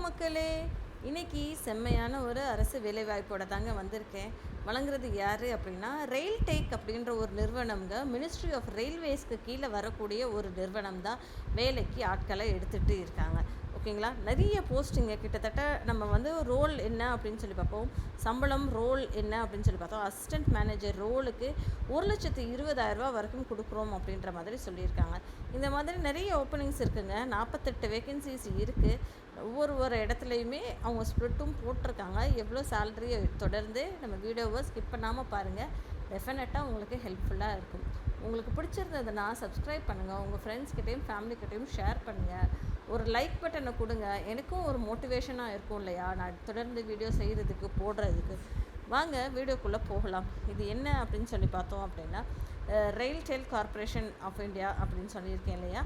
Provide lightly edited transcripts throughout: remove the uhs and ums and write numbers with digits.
மக்களே, இன்னைக்கு செம்மையான ஒரு அரசு வேலைவாய்ப்போட தாங்க வந்திருக்கேன். வழங்குறது யார் அப்படின்னா, ரெயில்டெக் அப்படின்ற ஒரு நிறுவனம்ங்க. மினிஸ்ட்ரி ஆஃப் ரயில்வேஸ்க்கு கீழே வரக்கூடிய ஒரு நிறுவனம் தான் வேலைக்கு ஆட்களை எடுத்துகிட்டு இருக்காங்க. ஓகேங்களா, நிறைய போஸ்டிங்க. கிட்டத்தட்ட நம்ம வந்து ரோல் என்ன அப்படின்னு சொல்லி பார்ப்போம், சம்பளம் ரோல் என்ன அப்படின்னு சொல்லி பார்த்தோம். அசிஸ்டன்ட் மேனேஜர் ரோலுக்கு 1,20,000 வரைக்கும் கொடுக்குறோம் அப்படின்ற மாதிரி சொல்லியிருக்காங்க. இந்த மாதிரி நிறைய ஓப்பனிங்ஸ் இருக்குங்க. 48 வேகன்சிஸ் இருக்குது. ஒவ்வொரு இடத்துலையுமே அவங்க ஸ்ப்ளிட்டும் போட்டிருக்காங்க. எவ்வளோ சேலரி தொடர்ந்து நம்ம வீடியோவை ஸ்கிப் பண்ணாமல் பாருங்கள். டெஃபினட்டாக உங்களுக்கு ஹெல்ப்ஃபுல்லாக இருக்கும். உங்களுக்கு பிடிச்சிருந்ததுன்னா சப்ஸ்கிரைப் பண்ணுங்கள். உங்கள் ஃப்ரெண்ட்ஸ்கிட்டையும் ஃபேமிலிக்கிட்டையும் ஷேர் பண்ணுங்கள். ஒரு லைக் பட்டனை கொடுங்க. எனக்கும் ஒரு மோட்டிவேஷனாக இருக்கும் இல்லையா, நான் தொடர்ந்து வீடியோ செய்கிறதுக்கு போடுறதுக்கு. வாங்க வீடியோக்குள்ளே போகலாம். இது என்ன அப்படின்னு சொல்லி பார்த்தோம் அப்படின்னா, ரெயில்டெல் கார்ப்பரேஷன் ஆஃப் இந்தியா அப்படின்னு சொல்லியிருக்கேன் இல்லையா,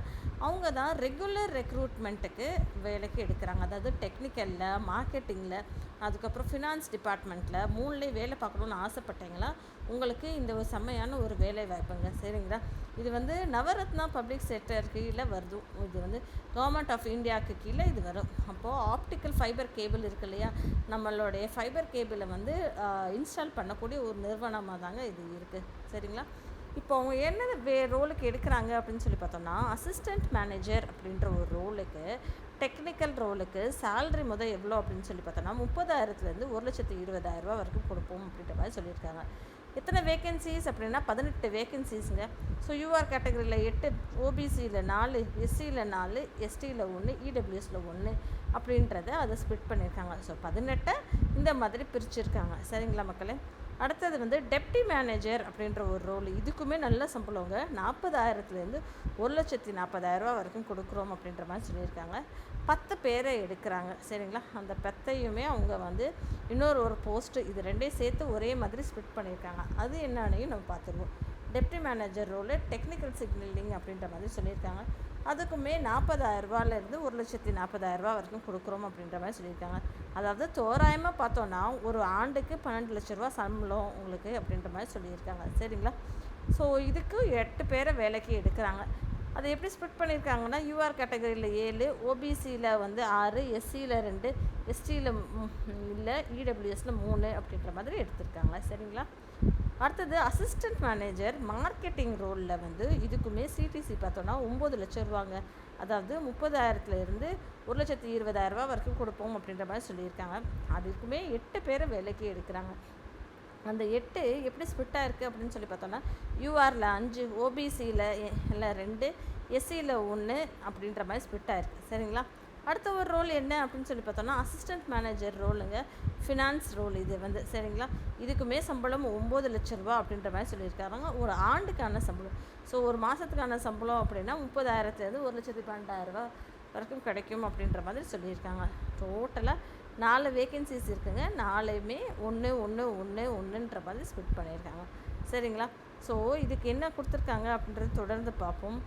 அவங்க தான் ரெகுலர் ரெக்ரூட்மெண்ட்டுக்கு வேலைக்கு எடுக்கிறாங்க. அதாவது டெக்னிக்கலில், மார்க்கெட்டிங்கில், அதுக்கப்புறம் ஃபினான்ஸ் டிபார்ட்மெண்ட்டில், மூணுலேயும் வேலை பார்க்கணுன்னு ஆசைப்பட்டீங்களா, உங்களுக்கு இந்த ஒரு செம்மையான ஒரு வேலை வாய்ப்புங்க. சரிங்களா, இது வந்து நவரத்னா பப்ளிக் செக்டர் கீழே வருது. இது வந்து கவர்மெண்ட் ஆஃப் இந்தியாவுக்கு கீழே இது வரும். அப்போது ஆப்டிக்கல் ஃபைபர் கேபிள் இருக்கு இல்லையா, நம்மளுடைய ஃபைபர் கேபிளை வந்து இன்ஸ்டால் பண்ணக்கூடிய ஒரு நிறுவனமாக தாங்க இது இருக்குது. சரிங்களா, இப்போ அவங்க என்ன ரோலுக்கு எடுக்கிறாங்க அப்படின்னு சொல்லி பார்த்தோம்னா, அசிஸ்டண்ட் மேனேஜர் அப்படின்ற ஒரு ரோலுக்கு, டெக்னிக்கல் ரோலுக்கு சேல்ரி எவ்வளோ அப்படின்னு சொல்லி பார்த்தோன்னா 30,000லேருந்து 1,20,000 வரைக்கும் கொடுப்போம் அப்படின்ற மாதிரி சொல்லியிருக்காங்க. எத்தனை வேகன்சிஸ் அப்படின்னா 18 வேகன்சிஸுங்க. ஸோ யூஆர் கேட்டகரியில் 8, ஓபிசியில் 4, எஸ்சியில் 4, எஸ்டியில் 1, இடபிள்யூஎஸில் 1 அப்படின்றத அதை ஸ்ப்ளிட் பண்ணியிருக்காங்க. ஸோ 18 இந்த மாதிரி பிரிச்சுருக்காங்க. சரிங்களா மக்களே, அடுத்தது வந்து டெப்டி மேனேஜர் அப்படின்ற ஒரு ரோல். இதுக்குமே நல்ல சம்பளங்க. 40,000லேருந்து 1,40,000 வரைக்கும் கொடுக்குறோம் அப்படின்ற மாதிரி சொல்லியிருக்காங்க. 10 பேரை எடுக்கிறாங்க. சரிங்களா, அந்த 10ஐயுமே அவங்க வந்து ஒரு போஸ்ட்டு, இது ரெண்டையும் சேர்த்து ஒரே மாதிரி ஸ்ப்ளிட் பண்ணியிருக்காங்க. அது என்னன்னையும் நம்ம பார்த்துருவோம். Deputy manager role technical signalling அப்படின்ற மாதிரி சொல்லியிருக்காங்க. அதுக்குமே 40,000லேருந்து 1,40,000 வரைக்கும் கொடுக்குறோம் அப்படின்ற மாதிரி சொல்லியிருக்காங்க. அதாவது தோராயமாக பார்த்தோன்னா ஒரு ஆண்டுக்கு 12 லட்ச ரூபா சம்பளம் உங்களுக்கு அப்படின்ற மாதிரி சொல்லியிருக்காங்க. சரிங்களா, ஸோ இதுக்கு 8 பேரை வேலைக்கு எடுக்கிறாங்க. அதை எப்படி ஸ்ப்ளிட் பண்ணியிருக்காங்கன்னா, யூஆர் கேட்டகரியில் 7, ஓபிசியில் வந்து 6, எஸ்சியில் 2, எஸ்டியில் இல்லை, இடபிள்யூஎஸில் 3 அப்படின்ற மாதிரி எடுத்திருக்காங்க. சரிங்களா, அடுத்தது அசிஸ்டண்ட் மேனேஜர் மார்க்கெட்டிங் ரோலில் வந்து இதுக்குமே சிடிசி பார்த்தோன்னா 9 லட்சம் ரூபாங்க. அதாவது 30,000லேருந்து 1,20,000 வரைக்கும் கொடுப்போம் அப்படின்ற மாதிரி சொல்லியிருக்காங்க. அதுக்குமே 8 பேரை வேலைக்கு எடுக்கிறாங்க. அந்த 8 எப்படி ஸ்பிட்டாக இருக்குது அப்படின்னு சொல்லி பார்த்தோன்னா, யூஆரில் 5, ஓபிசியில் 2, எஸ்சியில் 1 அப்படின்ற மாதிரி ஸ்பிட்டாக இருக்குது. சரிங்களா, அடுத்த ஒரு ரோல் என்ன அப்படின்னு சொல்லி பார்த்தோன்னா, அசிஸ்டண்ட் மேனேஜர் ரோலுங்க, ஃபினான்ஸ் ரோல் இது வந்து. சரிங்களா, இதுக்குமே சம்பளம் 9 லட்ச ரூபா அப்படின்ற மாதிரி சொல்லியிருக்காங்க. ஒரு ஆண்டுக்கான சம்பளம். ஸோ ஒரு மாதத்துக்கான சம்பளம் அப்படின்னா 30,000லேருந்து 1,12,000 வரைக்கும் கிடைக்கும் அப்படின்ற மாதிரி சொல்லியிருக்காங்க. டோட்டலாக 4 வேகன்சிஸ் இருக்குங்க. 4மே 1 1 1 1ன்ற மாதிரி ஸ்பிட் பண்ணியிருக்காங்க. சரிங்களா, ஸோ இதுக்கு என்ன கொடுத்துருக்காங்க அப்படின்றது தொடர்ந்து பார்ப்போம்.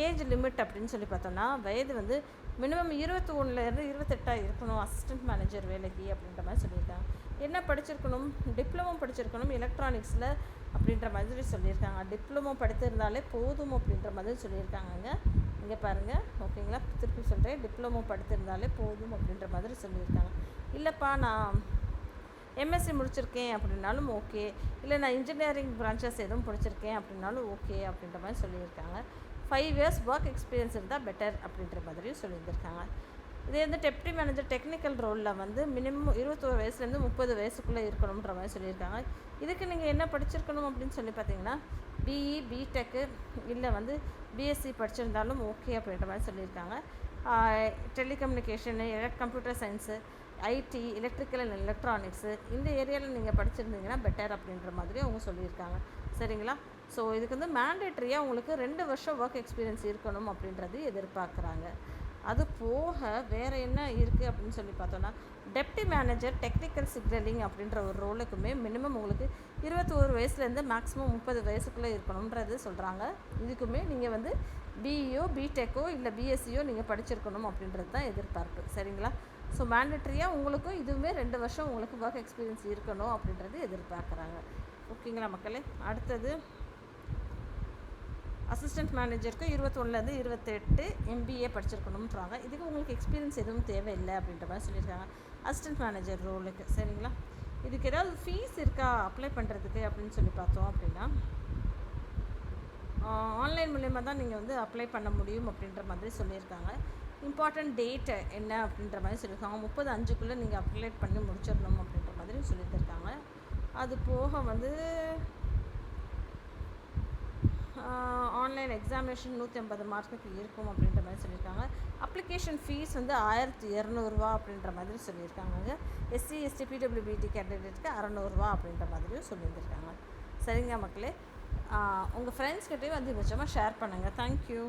ஏஜ் லிமிட் அப்படின்னு சொல்லி பார்த்தோன்னா, வயது வந்து மினிமம் 21லேருந்து 28 இருக்கணும் அசிஸ்டன்ட் மேனேஜர் வேலைக்கு அப்படின்ற மாதிரி சொல்லியிருக்காங்க. என்ன படிச்சிருக்கணும், டிப்ளமோ படிச்சிருக்கணும் எலக்ட்ரானிக்ஸில் அப்படின்ற மாதிரி சொல்லியிருக்காங்க. டிப்ளமோ படித்திருந்தாலே போதும் அப்படின்ற மாதிரி சொல்லியிருக்காங்கங்க. இங்கே பாருங்கள், ஓகேங்களா, திருப்பி சொல்கிறேன், டிப்ளமோ படித்திருந்தாலே போதும் அப்படின்ற மாதிரி சொல்லியிருக்காங்க. இல்லைப்பா நான் எம்எஸ்சி முடிச்சிருக்கேன் அப்படின்னாலும் ஓகே, இல்லை நான் இன்ஜினியரிங் பிரான்ச்சஸ் எதுவும் படிச்சிருக்கேன் அப்படின்னாலும் ஓகே அப்படின்ற மாதிரி சொல்லியிருக்காங்க. 5 இயர்ஸ் ஒர்க் எக்ஸ்பீரியன்ஸ் இருந்தால் பெட்டர் அப்படின்ற மாதிரியும் சொல்லியிருந்திருக்காங்க. இதே வந்து டெப்டி மேனேஜர் டெக்னிக்கல் ரோலில் வந்து மினிமம் 21 வயசுலேருந்து 30 வயசுக்குள்ளே இருக்கணுன்ற மாதிரி சொல்லியிருக்காங்க. இதுக்கு நீங்கள் என்ன படிச்சிருக்கணும் அப்படின்னு சொல்லி பார்த்தீங்கன்னா, பிஇ, பிடெக்கு இல்லை வந்து பிஎஸ்சி படிச்சிருந்தாலும் ஓகே அப்படின்ற மாதிரி சொல்லியிருக்காங்க. Telecommunication, computer science, IT, electrical and electronics இந்த ஏரியாவில் நீங்கள் படிச்சிருந்தீங்கன்னா பெட்டர் அப்படின்ற மாதிரி அவங்க சொல்லியிருக்காங்க. சரிங்களா, ஸோ இதுக்கு வந்து மேண்டேட்ரியாக உங்களுக்கு 2 வருஷம் ஒர்க் எக்ஸ்பீரியன்ஸ் இருக்கணும் அப்படின்றது எதிர்பார்க்குறாங்க. அது போக வேறு என்ன இருக்குது அப்படின்னு சொல்லி பார்த்தோன்னா, டெப்டி மேனேஜர் டெக்னிக்கல் சிக்னலிங் அப்படின்ற ஒரு ரோலுக்குமே மினிமம் உங்களுக்கு 21 வயசுலேருந்து மேக்ஸிமம் 30 வயசுக்குள்ளே இருக்கணுன்றது சொல்கிறாங்க. இதுக்குமே நீங்கள் வந்து பிஇஓ, பிடெக்கோ இல்லை பிஎஸ்சியோ நீங்கள் படிச்சிருக்கணும் அப்படின்றது தான் எதிர்பார்ப்பு. சரிங்களா, ஸோ மேண்டட்ரியாக உங்களுக்கும் இதுவுமே 2 வருஷம் உங்களுக்கு ஒர்க் எக்ஸ்பீரியன்ஸ் இருக்கணும் அப்படின்றது எதிர்பார்க்குறாங்க. ஓகேங்களா மக்களே, அடுத்தது அசிஸ்டன்ட் மேனேஜருக்கு 21லேருந்து 28 MBA படிச்சிருக்கணும்ன்றாங்க. இதுக்கு உங்களுக்கு எக்ஸ்பீரியன்ஸ் எதுவும் தேவையில்லை அப்படின்ற மாதிரி சொல்லியிருக்காங்க அசிஸ்டன்ட் மேனேஜர் ரோலுக்கு. சரிங்களா? இதுக்கு ஏதாவது ஃபீஸ் இருக்கா அப்ளை பண்ணுறதுக்கு அப்படின்னு சொல்லி பார்த்தோம் அப்படின்னா, ஆன்லைன் மூலயமா தான் நீங்கள் வந்து அப்ளை பண்ண முடியும் அப்படின்ற மாதிரி சொல்லியிருக்காங்க. இம்பார்ட்டண்ட் டேட்டு என்ன அப்படின்ற மாதிரி சொல்லியிருக்காங்க. 30/5க்குள்ளே நீங்கள் அப்ளை பண்ணி முடிச்சிடணும் அப்படின்ற மாதிரி சொல்லியிருக்காங்க. அது போக வந்து ஆன்லைன் எக்ஸாமினேஷன் 150 மார்க்குக்கு இருக்கும் அப்படின்ற மாதிரி சொல்லியிருக்காங்க. அப்ளிகேஷன் ஃபீஸ் வந்து 1200 அப்படின்ற மாதிரி சொல்லியிருக்காங்க. SC ST PWBD கேண்டிடேட்டுக்கு 600 அப்படின்ற மாதிரியும் சொல்லியிருந்திருக்காங்க. சரிங்க மக்களே, உங்கள் ஃப்ரெண்ட்ஸ்கிட்டையும் அதிகபட்சமாக ஷேர் பண்ணுங்கள். தேங்க்யூ.